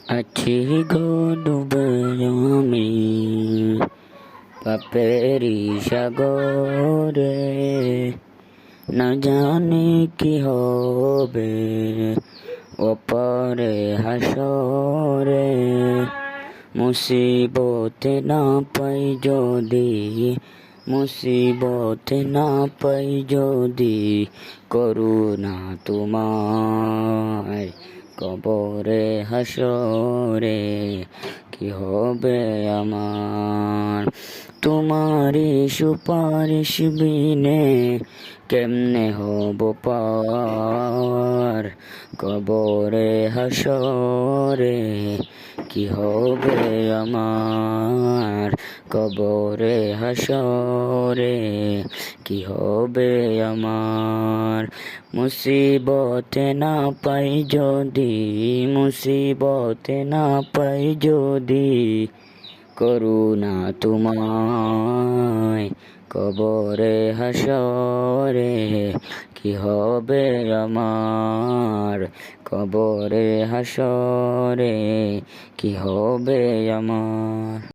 আছি গো ডুবে আমি পাপেরি সাগরে, না জানি কি হবে ওপারে হাসরে। মুসিবতে না পাই যদি, মুসিবতে না পাই যদি, করুণা তোমায় কবরে হাসরে কি হবে আমার। তোমারই সুপারিশ বিনে কেমনে হব পার, কবরে হাসরে কি হবে আমার। কবরে হাসরে কি হবে আমার। মুসিবতে না পাই যদি, মুসিবতে না পাই যদি, করুণা তোমায় কবরে হাসরে কি হবে আমার। কবরে হাসরে কি হবে আমার।